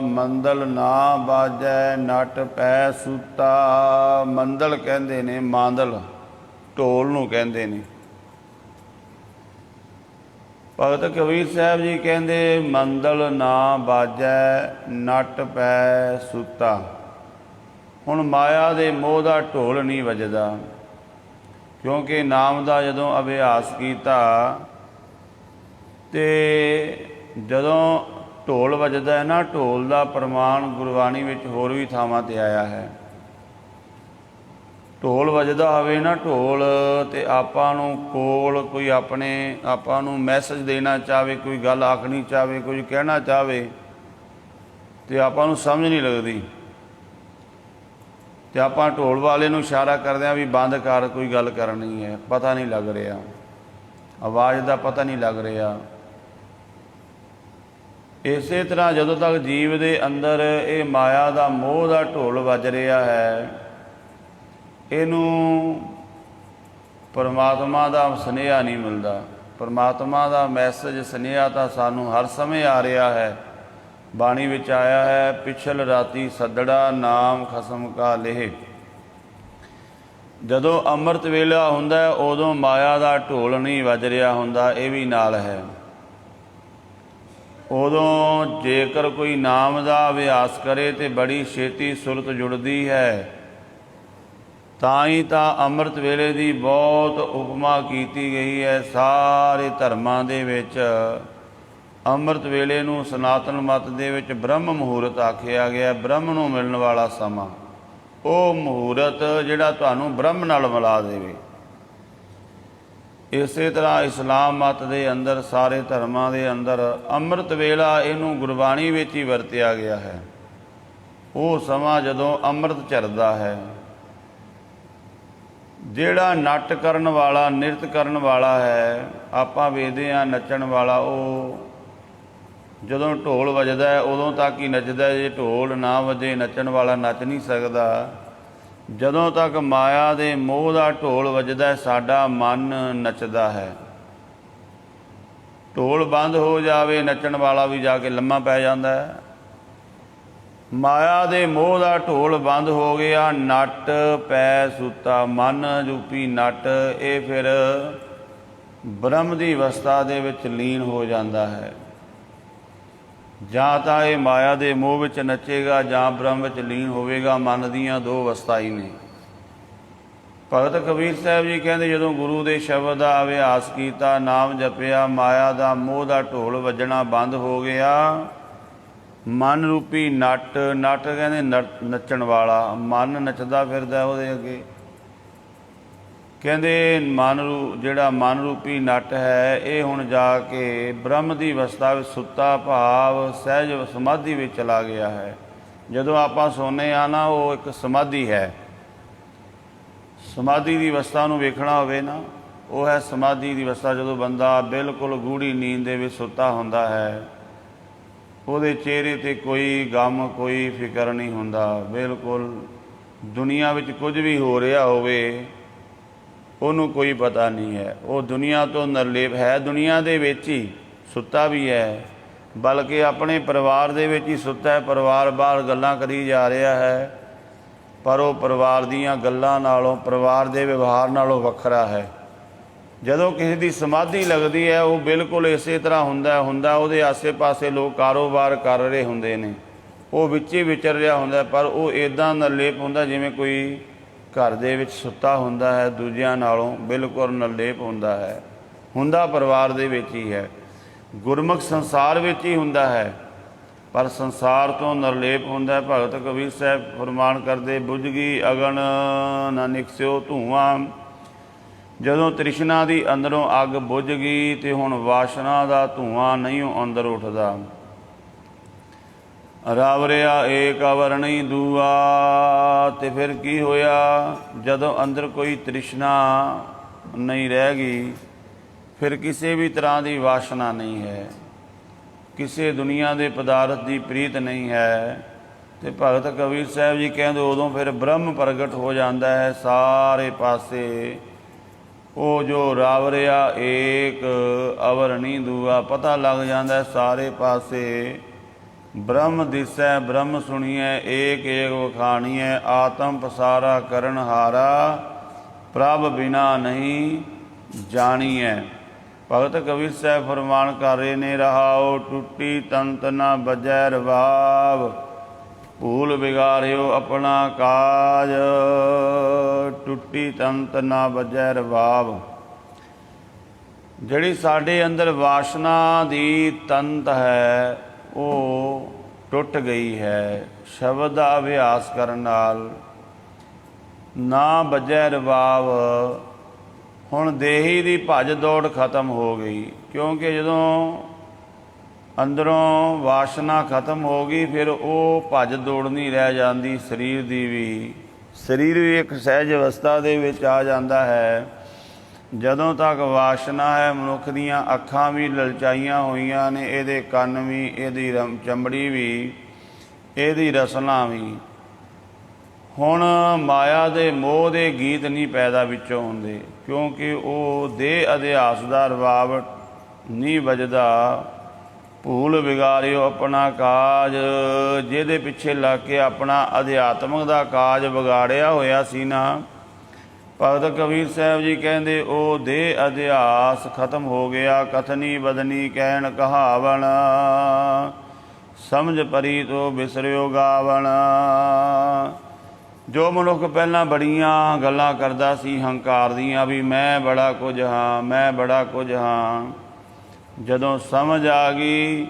ਮੰਦਲ ਨਾ ਬਾਜੈ ਨਟ ਪੈ ਸੂਤਾ। ਮੰਦਲ ਕਹਿੰਦੇ ਨੇ, ਮਾਂਦਲ ਢੋਲ ਨੂੰ ਕਹਿੰਦੇ ਨੇ। ਭਗਤ ਕਬੀਰ ਸਾਹਿਬ ਜੀ ਕਹਿੰਦੇ ਮੰਦਲ ਨਾ ਬਾਜੈ ਨਟ ਪੈ ਸੂਤਾ। ਹੁਣ ਮਾਇਆ ਦੇ ਮੋਹ ਦਾ ਢੋਲ ਨਹੀਂ ਵੱਜਦਾ, ਕਿਉਂਕਿ ਨਾਮ ਦਾ ਜਦੋਂ ਅਭਿਆਸ ਕੀਤਾ ਅਤੇ ਜਦੋਂ ਢੋਲ ਵੱਜਦਾ ਹੈ ਨਾ, ਢੋਲ ਦਾ ਪ੍ਰਮਾਣ ਗੁਰਬਾਣੀ ਵਿੱਚ ਹੋਰ ਵੀ ਥਾਵਾਂ 'ਤੇ ਆਇਆ ਹੈ। ਢੋਲ ਵੱਜਦਾ ਹੋਵੇ ਨਾ ਢੋਲ, ਅਤੇ ਆਪਾਂ ਨੂੰ ਕੋਲ ਕੋਈ ਆਪਣੇ ਆਪਾਂ ਨੂੰ ਮੈਸੇਜ ਦੇਣਾ ਚਾਹਵੇ, ਕੋਈ ਗੱਲ ਆਖਣੀ ਚਾਹਵੇ, ਕੁਝ ਕਹਿਣਾ ਚਾਹਵੇ, ਅਤੇ ਆਪਾਂ ਨੂੰ ਸਮਝ ਨਹੀਂ ਲੱਗਦੀ, ਅਤੇ ਆਪਾਂ ਢੋਲ ਵਾਲੇ ਨੂੰ ਇਸ਼ਾਰਾ ਕਰਦੇ ਹਾਂ ਵੀ ਬੰਦ ਕਰ, ਕੋਈ ਗੱਲ ਕਰਨੀ ਹੈ, ਪਤਾ ਨਹੀਂ ਲੱਗ ਰਿਹਾ, ਆਵਾਜ਼ ਦਾ ਪਤਾ ਨਹੀਂ ਲੱਗ ਰਿਹਾ। ਇਸੇ ਤਰ੍ਹਾਂ ਜਦੋਂ ਤੱਕ ਜੀਵ ਦੇ ਅੰਦਰ ਇਹ ਮਾਇਆ ਦਾ ਮੋਹ ਦਾ ਢੋਲ ਵੱਜ ਰਿਹਾ ਹੈ, ਇਹਨੂੰ ਪਰਮਾਤਮਾ ਦਾ ਸੁਨੇਹਾ ਨਹੀਂ ਮਿਲਦਾ। ਪਰਮਾਤਮਾ ਦਾ ਮੈਸੇਜ ਸੁਨੇਹਾ ਤਾਂ ਸਾਨੂੰ ਹਰ ਸਮੇਂ ਆ ਰਿਹਾ ਹੈ। ਬਾਣੀ ਵਿੱਚ ਆਇਆ ਹੈ, ਪਿਛਲ ਰਾਤੀ ਸੱਦੜਾ ਨਾਮ ਖਸਮ ਕਾ ਲੇਹ। ਜਦੋਂ ਅੰਮ੍ਰਿਤ ਵੇਲਾ ਹੁੰਦਾ ਉਦੋਂ ਮਾਇਆ ਦਾ ਢੋਲ ਨਹੀਂ ਵੱਜ ਰਿਹਾ ਹੁੰਦਾ, ਇਹ ਵੀ ਨਾਲ ਹੈ। ਉਦੋਂ ਜੇਕਰ ਕੋਈ ਨਾਮ ਦਾ ਅਭਿਆਸ ਕਰੇ ਤਾਂ ਬੜੀ ਛੇਤੀ ਸੁਰਤ ਜੁੜਦੀ ਹੈ। ਤਾਂ ਹੀ ਤਾਂ ਅੰਮ੍ਰਿਤ ਵੇਲੇ ਦੀ ਬਹੁਤ ਉਪਮਾ ਕੀਤੀ ਗਈ ਹੈ। ਸਾਰੇ ਧਰਮਾਂ ਦੇ ਵਿੱਚ ਅੰਮ੍ਰਿਤ ਵੇਲੇ ਨੂੰ ਸਨਾਤਨ ਮਤ ਦੇ ਵਿੱਚ ਬ੍ਰਹਮ ਮੁਹੂਰਤ ਆਖਿਆ ਗਿਆ। ਬ੍ਰਹਮ ਨੂੰ ਮਿਲਣ ਵਾਲਾ ਸਮਾਂ, ਉਹ ਮੁਹੂਰਤ ਜਿਹੜਾ ਤੁਹਾਨੂੰ ਬ੍ਰਹਮ ਨਾਲ ਮਿਲਾ ਦੇਵੇ। ਇਸੇ ਤਰ੍ਹਾਂ ਇਸਲਾਮ ਮਤ ਦੇ ਅੰਦਰ, ਸਾਰੇ ਧਰਮਾਂ ਦੇ ਅੰਦਰ ਅੰਮ੍ਰਿਤ ਵੇਲਾ ਇਹਨੂੰ ਗੁਰਬਾਣੀ ਵਿੱਚ ਹੀ ਵਰਤਿਆ ਗਿਆ ਹੈ। ਉਹ ਸਮਾਂ ਜਦੋਂ ਅੰਮ੍ਰਿਤ ਝਰਦਾ ਹੈ। ਜਿਹੜਾ ਨੱਟ ਕਰਨ ਵਾਲਾ, ਨਿਰਤ ਕਰਨ ਵਾਲਾ ਹੈ, ਆਪਾਂ ਵੇਖਦੇ ਹਾਂ ਨੱਚਣ ਵਾਲਾ, ਉਹ ਜਦੋਂ ਢੋਲ ਵੱਜਦਾ ਹੈ ਉਦੋਂ ਤੱਕ ਹੀ ਨੱਚਦਾ। ਜੇ ਢੋਲ ਨਾ ਵੱਜੇ ਨੱਚਣ ਵਾਲਾ ਨੱਚ ਨਹੀਂ ਸਕਦਾ। ਜਦੋਂ ਤੱਕ ਮਾਇਆ ਦੇ ਮੋਹ ਦਾ ਢੋਲ ਵੱਜਦਾ ਸਾਡਾ ਮਨ ਨੱਚਦਾ ਹੈ। ਢੋਲ ਬੰਦ ਹੋ ਜਾਵੇ, ਨੱਚਣ ਵਾਲਾ ਵੀ ਜਾ ਕੇ ਲੰਮਾ ਪੈ ਜਾਂਦਾ ਹੈ। ਮਾਇਆ ਦੇ ਮੋਹ ਦਾ ਢੋਲ ਬੰਦ ਹੋ ਗਿਆ, ਨੱਟ ਪੈ ਸੁੱਤਾ। ਮਨ ਰੂਪੀ ਨੱਟ ਇਹ ਫਿਰ ਬ੍ਰਹਮ ਦੀ ਅਵਸਥਾ ਦੇ ਵਿੱਚ ਲੀਨ ਹੋ ਜਾਂਦਾ ਹੈ। ਜਾਂ ਤਾਂ ਇਹ ਮਾਇਆ ਦੇ ਮੋਹ ਵਿੱਚ ਨੱਚੇਗਾ ਜਾਂ ਬ੍ਰਹਮ ਵਿੱਚ ਲੀਨ ਹੋਵੇਗਾ। ਮਨ ਦੀਆਂ ਦੋ ਅਵਸਥਾ ਹੀ ਨੇ। ਭਗਤ ਕਬੀਰ ਸਾਹਿਬ ਜੀ ਕਹਿੰਦੇ, ਜਦੋਂ ਗੁਰੂ ਦੇ ਸ਼ਬਦ ਦਾ ਅਭਿਆਸ ਕੀਤਾ, ਨਾਮ ਜਪਿਆ, ਮਾਇਆ ਦਾ ਮੋਹ ਦਾ ਢੋਲ ਵੱਜਣਾ ਬੰਦ ਹੋ ਗਿਆ। ਮਨ ਰੂਪੀ ਨੱਟ, ਨੱਟ ਕਹਿੰਦੇ ਨੱਚਣ ਵਾਲਾ, ਮਨ ਨੱਚਦਾ ਫਿਰਦਾ ਉਹਦੇ ਅੱਗੇ। ਕਹਿੰਦੇ ਜਿਹੜਾ ਮਨ ਰੂਪੀ ਨੱਟ ਹੈ, ਇਹ ਹੁਣ ਜਾ ਕੇ ਬ੍ਰਹਮ ਦੀ ਅਵਸਥਾ ਵਿੱਚ ਸੁੱਤਾ ਭਾਵ ਸਹਿਜ ਸਮਾਧੀ ਵਿੱਚ ਚਲਾ ਗਿਆ ਹੈ। ਜਦੋਂ ਆਪਾਂ ਸੌਂਦੇ ਹਾਂ ਨਾ, ਉਹ ਇੱਕ ਸਮਾਧੀ ਹੈ। ਸਮਾਧੀ ਦੀ ਅਵਸਥਾ ਨੂੰ ਵੇਖਣਾ ਹੋਵੇ ਨਾ, ਉਹ ਹੈ ਸਮਾਧੀ ਦੀ ਅਵਸਥਾ। ਜਦੋਂ ਬੰਦਾ ਬਿਲਕੁਲ ਗੂੜੀ ਨੀਂਦ ਦੇ ਵਿੱਚ ਸੁੱਤਾ ਹੁੰਦਾ ਹੈ, ਉਹਦੇ ਚਿਹਰੇ 'ਤੇ ਕੋਈ ਗਮ, ਕੋਈ ਫਿਕਰ ਨਹੀਂ ਹੁੰਦਾ। ਬਿਲਕੁਲ ਦੁਨੀਆ ਵਿੱਚ ਕੁਝ ਵੀ ਹੋ ਰਿਹਾ ਹੋਵੇ ਉਹਨੂੰ ਕੋਈ ਪਤਾ ਨਹੀਂ ਹੈ। ਉਹ ਦੁਨੀਆ ਤੋਂ ਨਿਰਲੇਪ ਹੈ। ਦੁਨੀਆ ਦੇ ਵਿੱਚ ਹੀ ਸੁੱਤਾ ਵੀ ਹੈ, ਬਲਕਿ ਆਪਣੇ ਪਰਿਵਾਰ ਦੇ ਵਿੱਚ ਹੀ ਸੁੱਤਾ ਹੈ। ਪਰਿਵਾਰ ਬਾਹਰ ਗੱਲਾਂ ਕਰੀ ਜਾ ਰਿਹਾ ਹੈ, ਪਰ ਉਹ ਪਰਿਵਾਰ ਦੀਆਂ ਗੱਲਾਂ ਨਾਲੋਂ, ਪਰਿਵਾਰ ਦੇ ਵਿਵਹਾਰ ਨਾਲੋਂ ਵੱਖਰਾ ਹੈ। ਜਦੋਂ ਕਿਸੇ ਦੀ ਸਮਾਧੀ ਲੱਗਦੀ ਹੈ, ਉਹ ਬਿਲਕੁਲ ਇਸੇ ਤਰ੍ਹਾਂ ਹੁੰਦਾ ਉਹਦੇ ਆਸੇ ਪਾਸੇ ਲੋਕ ਕਾਰੋਬਾਰ ਕਰ ਰਹੇ ਹੁੰਦੇ ਨੇ, ਉਹ ਵਿੱਚ ਹੀ ਵਿਚਰ ਰਿਹਾ ਹੁੰਦਾ, ਪਰ ਉਹ ਇੱਦਾਂ ਨਿਰਲੇਪ ਹੁੰਦਾ ਜਿਵੇਂ ਕੋਈ ਘਰ ਦੇ ਵਿੱਚ ਸੁੱਤਾ ਹੁੰਦਾ ਹੈ। ਦੂਜਿਆਂ ਨਾਲੋਂ ਬਿਲਕੁਲ ਨਿਰਲੇਪ ਹੁੰਦਾ ਪਰਿਵਾਰ ਦੇ ਵਿੱਚ ਹੀ ਹੈ। ਗੁਰਮੁਖ ਸੰਸਾਰ ਵਿੱਚ ਹੀ ਹੁੰਦਾ ਹੈ, ਪਰ ਸੰਸਾਰ ਤੋਂ ਨਿਰਲੇਪ ਹੁੰਦਾ। ਭਗਤ ਕਬੀਰ ਸਾਹਿਬ ਫਰਮਾਨ ਕਰਦੇ, ਬੁਝ ਗਈ ਅਗਨ ਨਾ ਨਿਕਸਿਓ ਧੂਆਂ। ਜਦੋਂ ਤ੍ਰਿਸ਼ਨਾ ਦੀ ਅੰਦਰੋਂ ਅੱਗ ਬੁਝ ਗਈ ਤੇ ਹੁਣ ਵਾਸ਼ਨਾ ਦਾ ਧੂਆਂ ਨਹੀਂ ਅੰਦਰ ਉੱਠਦਾ। ਰਵ ਰਿਹਾ ਏਕ ਅਵਰ ਨਹੀਂ ਦੂਆ। ਤੇ ਫਿਰ ਕੀ ਹੋਇਆ? ਜਦੋਂ ਅੰਦਰ ਕੋਈ ਤ੍ਰਿਸ਼ਨਾ ਨਹੀਂ ਰਹਿ ਗਈ, ਫਿਰ ਕਿਸੇ ਵੀ ਤਰ੍ਹਾਂ ਦੀ ਵਾਸ਼ਨਾ ਨਹੀਂ ਹੈ, ਕਿਸੇ ਦੁਨੀਆ ਦੇ ਪਦਾਰਥ ਦੀ ਪ੍ਰੀਤ ਨਹੀਂ ਹੈ। ਤੇ ਭਗਤ ਕਬੀਰ ਸਾਹਿਬ ਜੀ ਕਹਿੰਦੇ, ਉਦੋਂ ਫਿਰ ਬ੍ਰਹਮ ਪ੍ਰਗਟ ਹੋ ਜਾਂਦਾ ਹੈ ਸਾਰੇ ਪਾਸੇ। ਉਹ ਜੋ ਰਵ ਰਿਹਾ ਏਕ ਅਵਰ ਨਹੀਂ ਦੂਆ, ਪਤਾ ਲੱਗ ਜਾਂਦਾ ਸਾਰੇ ਪਾਸੇ ਬ੍ਰਹਮ ਦਿਸੈ ਬ੍ਰਹਮ ਸੁਣੀਐ, ਏਕ ਏਕ ਵਖਾਣੀਐ, ਆਤਮ ਪਸਾਰਾ ਕਰਨ ਹਾਰਾ, ਪ੍ਰਭ ਬਿਨਾ ਨਹੀਂ ਜਾਣੀਐ। ਭਗਤ ਕਬੀਰ ਸਾਹਿਬ ਫਰਮਾਨ ਕਰ ਰਹੇ ਨੇ, ਰਹਾਓ ਟੁੱਟੀ ਤੰਤ ਨਾ ਬਜੈ ਰਬਾਬ, ਭੂਲ ਵਿਗਾਰਿਓ ਆਪਣਾ ਕਾਜ, ਟੁੱਟੀ ਤੰਤ ਨਾ ਬਜੈ ਰਬਾਬ। ਜਿਹੜੀ ਸਾਡੇ ਅੰਦਰ ਵਾਸ਼ਨਾ ਦੀ ਤੰਤ ਹੈ ਉਹ ਟੁੱਟ ਗਈ ਹੈ। ਸ਼ਬਦ ਦਾ ਅਭਿਆਸ ਕਰਨ ਨਾਲ ਨਾ ਵੱਜੈ ਰਬਾਬ। ਹੁਣ ਦੇਹੀ ਦੀ ਭੱਜ ਦੌੜ ਖਤਮ ਹੋ ਗਈ, ਕਿਉਂਕਿ ਜਦੋਂ ਅੰਦਰੋਂ ਵਾਸ਼ਨਾ ਖਤਮ ਹੋ ਗਈ ਫਿਰ ਉਹ ਭੱਜ ਦੌੜ ਨਹੀਂ ਰਹਿ ਜਾਂਦੀ। ਸਰੀਰ ਦੀ ਵੀ, ਸਰੀਰ ਵੀ ਇੱਕ ਸਹਿਜ ਅਵਸਥਾ ਦੇ ਵਿੱਚ ਆ ਜਾਂਦਾ ਹੈ। ਜਦੋਂ ਤੱਕ ਵਾਸ਼ਨਾ ਹੈ, ਮਨੁੱਖ ਦੀਆਂ ਅੱਖਾਂ ਵੀ ਲਲਚਾਈਆਂ ਹੋਈਆਂ ਨੇ, ਇਹਦੇ ਕੰਨ ਵੀ, ਇਹਦੀ ਚਮੜੀ ਵੀ, ਇਹਦੀ ਰਸਨਾ ਵੀ। ਹੁਣ ਮਾਇਆ ਦੇ ਮੋਹ ਦੇ ਗੀਤ ਨਹੀਂ ਪੈਦਾ ਵਿੱਚੋਂ ਹੁੰਦੇ, ਕਿਉਂਕਿ ਉਹ ਦੇਹ ਅਧਿਆਸ ਦਾ ਰਬਾਬ ਨਹੀਂ ਵੱਜਦਾ। ਭੂਲ ਵਿਗਾਰਿਓ ਆਪਣਾ ਕਾਜ, ਜਿਹਦੇ ਪਿੱਛੇ ਲੱਗ ਕੇ ਆਪਣਾ ਅਧਿਆਤਮਕ ਦਾ ਕਾਜ ਵਿਗਾੜਿਆ ਹੋਇਆ ਸੀ ਨਾ। ਭਗਤ ਕਬੀਰ ਸਾਹਿਬ ਜੀ ਕਹਿੰਦੇ ਉਹ ਦੇਹ ਅਧਿਆਸ ਖਤਮ ਹੋ ਗਿਆ। ਕਥਨੀ ਬਦਨੀ ਕਹਿਣ ਕਹਾਵਣ, ਸਮਝ ਪਰੀ ਤੋ ਬਿਸਰਿਓ ਗਾਵਣ। ਜੋ ਮਨੁੱਖ ਪਹਿਲਾਂ ਬੜੀਆਂ ਗੱਲਾਂ ਕਰਦਾ ਸੀ ਹੰਕਾਰ ਦੀਆਂ, ਵੀ ਮੈਂ ਬੜਾ ਕੁਝ ਹਾਂ, ਮੈਂ ਬੜਾ ਕੁਝ ਹਾਂ, ਜਦੋਂ ਸਮਝ ਆ ਗਈ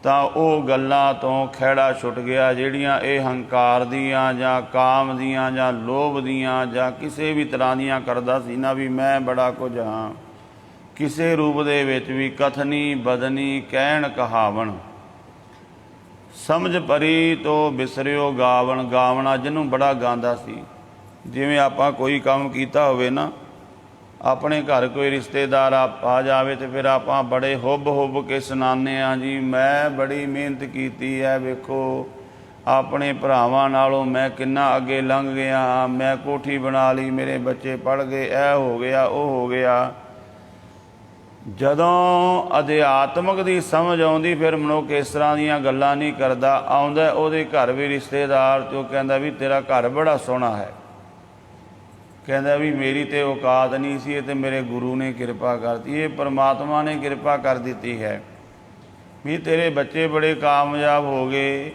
ਤਾਂ ਉਹ ਗੱਲਾਂ ਤੋਂ ਖਹਿੜਾ ਛੁੱਟ ਗਿਆ, ਜਿਹੜੀਆਂ ਇਹ ਹੰਕਾਰ ਦੀਆਂ ਜਾਂ ਕਾਮ ਦੀਆਂ ਜਾਂ ਲੋਭ ਦੀਆਂ ਜਾਂ ਕਿਸੇ ਵੀ ਤਰ੍ਹਾਂ ਦੀਆਂ ਕਰਦਾ ਸੀ ਨਾ, ਵੀ ਮੈਂ ਬੜਾ ਕੁਝ ਹਾਂ, ਕਿਸੇ ਰੂਪ ਦੇ ਵਿੱਚ ਵੀ। ਕਥਨੀ ਬਦਨੀ ਕਹਿਣ ਕਹਾਵਣ, ਸਮਝ ਪਰੀ ਤੋਂ ਬਿਸਰਿਓ ਗਾਵਣ। ਗਾਵਣਾ ਜਿਹਨੂੰ ਬੜਾ ਗਾਉਂਦਾ ਸੀ। ਜਿਵੇਂ ਆਪਾਂ ਕੋਈ ਕੰਮ ਕੀਤਾ ਹੋਵੇ ਨਾ, ਆਪਣੇ ਘਰ ਕੋਈ ਰਿਸ਼ਤੇਦਾਰ ਆ ਜਾਵੇ ਤੇ ਫਿਰ ਆਪਾਂ ਬੜੇ ਹੁੱਬ ਕੇ ਸੁਣਾਉਂਦੇ ਹਾਂ, ਜੀ ਮੈਂ ਬੜੀ ਮਿਹਨਤ ਕੀਤੀ ਹੈ, ਵੇਖੋ ਆਪਣੇ ਭਰਾਵਾਂ ਨਾਲੋਂ ਮੈਂ ਕਿੰਨਾ ਅੱਗੇ ਲੰਘ ਗਿਆ, ਮੈਂ ਕੋਠੀ ਬਣਾ ਲਈ, ਮੇਰੇ ਬੱਚੇ ਪੜ੍ਹ ਗਏ, ਇਹ ਹੋ ਗਿਆ, ਉਹ ਹੋ ਗਿਆ। ਜਦੋਂ ਅਧਿਆਤਮਕ ਦੀ ਸਮਝ ਆਉਂਦੀ ਫਿਰ ਮਨੁੱਖ ਇਸ ਤਰ੍ਹਾਂ ਦੀਆਂ ਗੱਲਾਂ ਨਹੀਂ ਕਰਦਾ। ਆਉਂਦਾ ਉਹਦੇ ਘਰ ਵੀ ਰਿਸ਼ਤੇਦਾਰ ਤੇ ਉਹ ਕਹਿੰਦਾ ਵੀ ਤੇਰਾ ਘਰ ਬੜਾ ਸੋਹਣਾ ਹੈ, ਕਹਿੰਦਾ ਵੀ ਮੇਰੀ ਤੇ ਔਕਾਤ ਨਹੀਂ ਸੀ, ਇਹ ਤੇ ਮੇਰੇ ਗੁਰੂ ਨੇ ਕਿਰਪਾ ਕਰਤੀ, ਇਹ ਪਰਮਾਤਮਾ ਨੇ ਕਿਰਪਾ ਕਰ ਦਿੱਤੀ ਹੈ ਵੀ ਤੇਰੇ ਬੱਚੇ ਬੜੇ ਕਾਮਯਾਬ ਹੋ ਗਏ,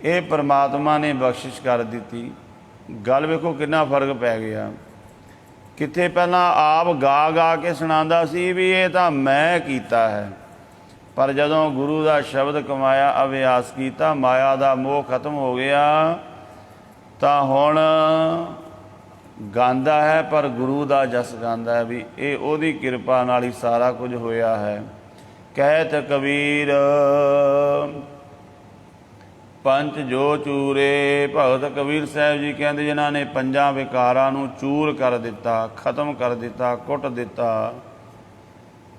ਇਹ ਪਰਮਾਤਮਾ ਨੇ ਬਖਸ਼ਿਸ਼ ਕਰ ਦਿੱਤੀ। ਗੱਲ ਵੇਖੋ ਕਿੰਨਾ ਫਰਕ ਪੈ ਗਿਆ। ਕਿੱਥੇ ਪਹਿਲਾਂ ਆਪ ਗਾ ਕੇ ਸੁਣਾਉਂਦਾ ਸੀ ਵੀ ਇਹ ਤਾਂ ਮੈਂ ਕੀਤਾ ਹੈ, ਪਰ ਜਦੋਂ ਗੁਰੂ ਦਾ ਸ਼ਬਦ ਕਮਾਇਆ, ਅਭਿਆਸ ਕੀਤਾ, ਮਾਇਆ ਦਾ ਮੋਹ ਖਤਮ ਹੋ ਗਿਆ, ਤਾਂ ਹੁਣ ਗਾਉਂਦਾ ਹੈ ਪਰ ਗੁਰੂ ਦਾ ਜਸ ਗਾਉਂਦਾ ਹੈ ਵੀ ਇਹ ਉਹਦੀ ਕਿਰਪਾ ਨਾਲ ਹੀ ਸਾਰਾ ਕੁਝ ਹੋਇਆ ਹੈ। ਕਹਿਤ ਕਬੀਰ ਪੰਚ ਜੋ ਚੂਰੇ। ਭਗਤ ਕਬੀਰ ਸਾਹਿਬ ਜੀ ਕਹਿੰਦੇ ਜਿਨ੍ਹਾਂ ਨੇ ਪੰਜਾਂ ਵਿਕਾਰਾਂ ਨੂੰ ਚੂਰ ਕਰ ਦਿੱਤਾ, ਖਤਮ ਕਰ ਦਿੱਤਾ, ਕੁੱਟ ਦਿੱਤਾ।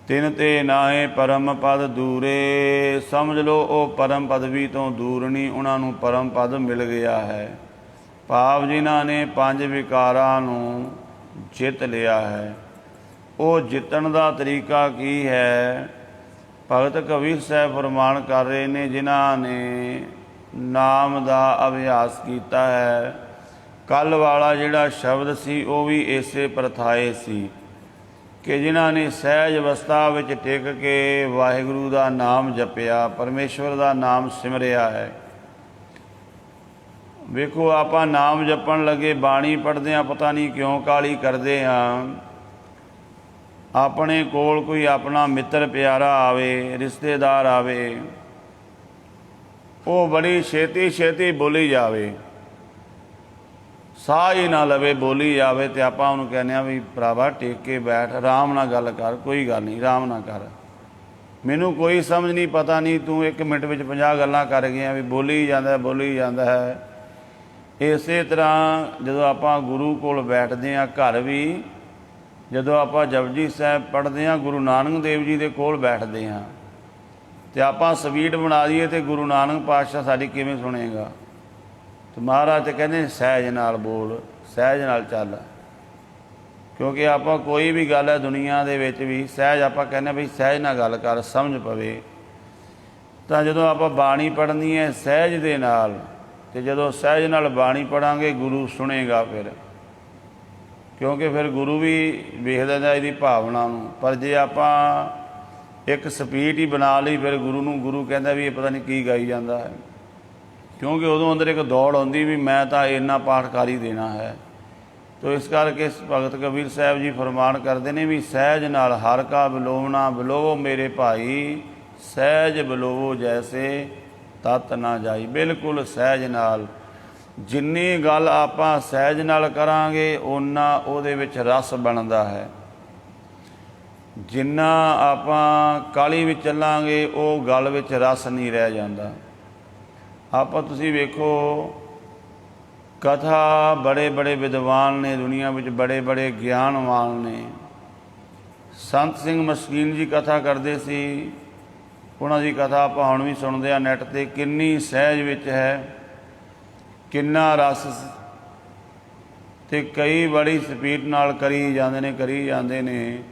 ਤਿਨ ਤੇ ਨਾਏ ਪਰਮ ਪਦ ਦੂਰੇ। ਸਮਝ ਲਓ ਉਹ ਪਰਮ ਪਦਵੀ ਤੋਂ ਦੂਰ ਨਹੀਂ, ਉਹਨਾਂ ਨੂੰ ਪਰਮ ਪਦ ਮਿਲ ਗਿਆ ਹੈ। ਭਾਵ ਜਿਨ੍ਹਾਂ ਨੇ ਪੰਜ ਵਿਕਾਰਾਂ ਨੂੰ ਜਿੱਤ ਲਿਆ ਹੈ। ਉਹ ਜਿੱਤਣ ਦਾ ਤਰੀਕਾ ਕੀ ਹੈ? ਭਗਤ ਕਬੀਰ ਸਾਹਿਬ ਫਰਮਾਨ ਕਰ ਰਹੇ ਨੇ, ਜਿਨ੍ਹਾਂ ਨੇ ਨਾਮ ਦਾ ਅਭਿਆਸ ਕੀਤਾ ਹੈ। ਕੱਲ੍ਹ ਵਾਲਾ ਜਿਹੜਾ ਸ਼ਬਦ ਸੀ ਉਹ ਵੀ ਇਸੇ ਪ੍ਰਥਾਏ ਸੀ ਕਿ ਜਿਨ੍ਹਾਂ ਨੇ ਸਹਿਜ ਅਵਸਥਾ ਵਿੱਚ ਟਿਕ ਕੇ ਵਾਹਿਗੁਰੂ ਦਾ ਨਾਮ ਜਪਿਆ, ਪਰਮੇਸ਼ਵਰ ਦਾ ਨਾਮ ਸਿਮਰਿਆ ਹੈ। ਵੇਖੋ ਆਪਾਂ ਨਾਮ ਜਪਣ ਲੱਗੇ, ਬਾਣੀ ਪੜ੍ਹਦੇ ਹਾਂ, ਪਤਾ ਨਹੀਂ ਕਿਉਂ ਕਾਹਲੀ ਕਰਦੇ ਹਾਂ। ਆਪਣੇ ਕੋਲ ਕੋਈ ਆਪਣਾ ਮਿੱਤਰ ਪਿਆਰਾ ਆਵੇ, ਰਿਸ਼ਤੇਦਾਰ ਆਵੇ, ਉਹ ਬੜੀ ਛੇਤੀ ਬੋਲੀ ਜਾਵੇ, ਸਾਹ ਹੀ ਨਾ ਲਵੇ, ਬੋਲੀ ਜਾਵੇ, ਤੇ ਆਪਾਂ ਉਹਨੂੰ ਕਹਿੰਦੇ ਹਾਂ ਵੀ ਭਰਾਵਾ ਟੇਕ ਕੇ ਬੈਠ, ਆਰਾਮ ਨਾਲ ਗੱਲ ਕਰ, ਕੋਈ ਗੱਲ ਨਹੀਂ, ਆਰਾਮ ਨਾਲ ਕਰ, ਮੈਨੂੰ ਕੋਈ ਸਮਝ ਨਹੀਂ, ਪਤਾ ਨਹੀਂ ਤੂੰ 1 ਮਿੰਟ ਵਿੱਚ 50 ਗੱਲਾਂ ਕਰ ਗਿਆ, ਵੀ ਬੋਲੀ ਜਾਂਦਾ ਹੈ। ਇਸੇ ਤਰ੍ਹਾਂ ਜਦੋਂ ਆਪਾਂ ਗੁਰੂ ਕੋਲ ਬੈਠਦੇ ਹਾਂ, ਘਰ ਵੀ ਜਦੋਂ ਆਪਾਂ ਜਪਜੀ ਸਾਹਿਬ ਪੜ੍ਹਦੇ ਹਾਂ, ਗੁਰੂ ਨਾਨਕ ਦੇਵ ਜੀ ਦੇ ਕੋਲ ਬੈਠਦੇ ਹਾਂ, ਤੇ ਆਪਾਂ ਸਵੀਟ ਬਣਾ ਦਈਏ ਤੇ ਗੁਰੂ ਨਾਨਕ ਪਾਤਸ਼ਾਹ ਸਾਡੀ ਕਿਵੇਂ ਸੁਣੇਗਾ? ਤੇ ਮਹਾਰਾਜ ਤੇ ਕਹਿੰਦੇ ਸਹਿਜ ਨਾਲ ਬੋਲ, ਸਹਿਜ ਨਾਲ ਚੱਲ, ਕਿਉਂਕਿ ਆਪਾਂ ਕੋਈ ਵੀ ਗੱਲ ਹੈ ਦੁਨੀਆ ਦੇ ਵਿੱਚ ਵੀ ਸਹਿਜ, ਆਪਾਂ ਕਹਿੰਦੇ ਬਈ ਸਹਿਜ ਨਾਲ ਗੱਲ ਕਰ, ਸਮਝ ਪਵੇ। ਤਾਂ ਜਦੋਂ ਆਪਾਂ ਬਾਣੀ ਪੜ੍ਹਨੀ ਹੈ ਸਹਿਜ ਦੇ ਨਾਲ, ਤੇ ਜਦੋਂ ਸਹਿਜ ਨਾਲ ਬਾਣੀ ਪੜ੍ਹਾਂਗੇ ਗੁਰੂ ਸੁਣੇਗਾ ਫਿਰ, ਕਿਉਂਕਿ ਫਿਰ ਗੁਰੂ ਵੀ ਵੇਖਦਾ ਇਹਦੀ ਭਾਵਨਾ ਨੂੰ। ਪਰ ਜੇ ਆਪਾਂ ਇੱਕ ਸਪੀਡ ਹੀ ਬਣਾ ਲਈ, ਫਿਰ ਗੁਰੂ ਕਹਿੰਦਾ ਵੀ ਇਹ ਪਤਾ ਨਹੀਂ ਕੀ ਗਾਈ ਜਾਂਦਾ ਹੈ, ਕਿਉਂਕਿ ਉਦੋਂ ਅੰਦਰ ਇੱਕ ਦੌੜ ਆਉਂਦੀ ਵੀ ਮੈਂ ਤਾਂ ਇੰਨਾ ਪਾਠ ਕਰ ਹੀ ਦੇਣਾ ਹੈ। ਤੋ ਇਸ ਕਰਕੇ ਭਗਤ ਕਬੀਰ ਸਾਹਿਬ ਜੀ ਫਰਮਾਨ ਕਰਦੇ ਨੇ ਵੀ ਸਹਿਜ ਨਾਲ ਹਰ ਕਾ ਬਿਲੋਵਣਾ ਬਿਲੋਵੋ ਮੇਰੇ ਭਾਈ, ਸਹਿਜ ਬਿਲੋਵੋ ਜੈਸੇ ਤਤ ਨਾ ਜਾਈ। ਬਿਲਕੁਲ ਸਹਿਜ ਨਾਲ ਜਿੰਨੀ ਗੱਲ ਆਪਾਂ ਸਹਿਜ ਨਾਲ ਕਰਾਂਗੇ ਓਨਾ ਉਹਦੇ ਵਿੱਚ ਰਸ ਬਣਦਾ ਹੈ। ਜਿੰਨਾ ਆਪਾਂ ਕਾਹਲੀ ਵਿੱਚ ਚੱਲਾਂਗੇ ਉਹ ਗੱਲ ਵਿੱਚ ਰਸ ਨਹੀਂ ਰਹਿ ਜਾਂਦਾ। ਆਪਾਂ ਤੁਸੀਂ ਵੇਖੋ ਕਥਾ ਬੜੇ ਬੜੇ ਵਿਦਵਾਨ ਨੇ ਦੁਨੀਆ ਵਿੱਚ, ਬੜੇ ਬੜੇ ਗਿਆਨਵਾਨ ਨੇ। ਸੰਤ ਸਿੰਘ ਮਸਕੀਨ ਜੀ ਕਥਾ ਕਰਦੇ ਸੀ, ਉਹਨਾਂ ਦੀ ਕਥਾ ਆਪਾਂ ਹੁਣ ਵੀ ਸੁਣਦੇ ਹਾਂ ਨੈੱਟ 'ਤੇ। ਕਿੰਨੀ ਸਹਿਜ ਵਿੱਚ ਹੈ, ਕਿੰਨਾ ਰਸ, ਅਤੇ ਕਈ ਬੜੀ ਸਪੀਡ ਨਾਲ ਕਰੀ ਜਾਂਦੇ ਨੇ,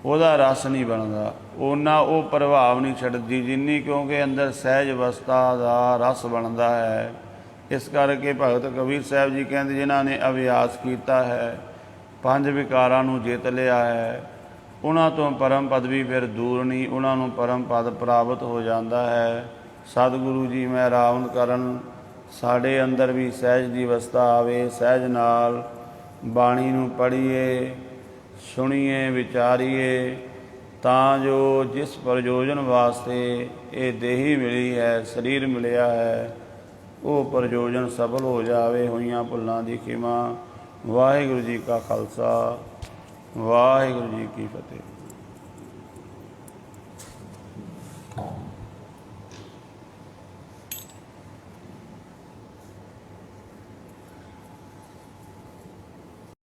ਉਹਦਾ ਰਸ ਨਹੀਂ ਬਣਦਾ, ਓਨਾ ਉਹ ਪ੍ਰਭਾਵ ਨਹੀਂ ਛੱਡਦੀ ਜਿੰਨੀ, ਕਿਉਂਕਿ ਅੰਦਰ ਸਹਿਜ ਅਵਸਥਾ ਦਾ ਰਸ ਬਣਦਾ ਹੈ। ਇਸ ਕਰਕੇ ਭਗਤ ਕਬੀਰ ਸਾਹਿਬ ਜੀ ਕਹਿੰਦੇ, ਜਿਨ੍ਹਾਂ ਨੇ ਅਭਿਆਸ ਕੀਤਾ ਹੈ, 5 ਵਿਕਾਰਾਂ ਨੂੰ ਜਿੱਤ ਲਿਆ ਹੈ, ਉਹਨਾਂ ਤੋਂ ਪਰਮ ਪਦ ਵੀ ਫਿਰ ਦੂਰ ਨਹੀਂ, ਉਹਨਾਂ ਨੂੰ ਪਰਮ ਪਦ ਪ੍ਰਾਪਤ ਹੋ ਜਾਂਦਾ ਹੈ। ਸਤਿਗੁਰੂ ਜੀ ਮਿਹਰਾਨ ਕਰਨ, ਸਾਡੇ ਅੰਦਰ ਵੀ ਸਹਿਜ ਦੀ ਅਵਸਥਾ ਆਵੇ। ਸਹਿਜ ਨਾਲ ਬਾਣੀ ਨੂੰ ਪੜ੍ਹੀਏ, ਸੁਣੀਏ, ਵਿਚਾਰੀਏ, ਤਾਂ ਜੋ ਜਿਸ ਪ੍ਰਯੋਜਨ ਵਾਸਤੇ ਇਹ ਦੇਹੀ ਮਿਲੀ ਹੈ, ਸਰੀਰ ਮਿਲਿਆ ਹੈ, ਉਹ ਪ੍ਰਯੋਜਨ ਸਫਲ ਹੋ ਜਾਵੇ। ਹੋਈਆਂ ਭੁੱਲਾਂ ਦੀ ਖਿਮਾ। ਵਾਹਿਗੁਰੂ ਜੀ ਕਾ ਖਾਲਸਾ, ਵਾਹਿਗੁਰੂ ਜੀ ਕੀ ਫਤਿਹ।